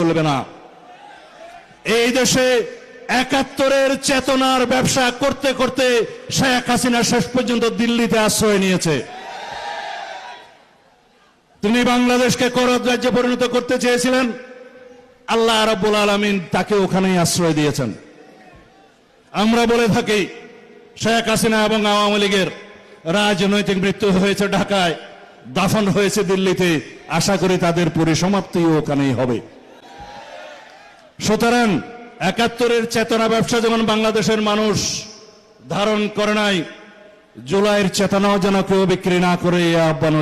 চলবে না। এই দেশে ৭১-এর চেতনার ব্যবসা করতে করতে শেখ হাসিনা শেষ পর্যন্ত দিল্লিতে আশ্রয় নিয়েছে। তিনি বাংলাদেশকে করদ রাজ্যে পরিণত করতে চেয়েছিলেন, আল্লাহ রাব্বুল আলামিন তাকে ওখানেই আশ্রয় দিয়েছেন। আমরা বলে থাকি শেখ হাসিনা এবং আওয়ামী লীগের রাজনৈতিক মৃত্যু হয়েছে ঢাকায়, দাফন হয়েছে দিল্লিতে, আশা করি তাদের পরিসমাপ্তিও ওখানেই হবে। সুতরাং ৭১-এর চেতনা ব্যবসা যেমন বাংলাদেশের মানুষ ধারণ করে নাই, জুলাইয়ের চেতনাও যেন কেউ বিক্রি না করে এই আহ্বান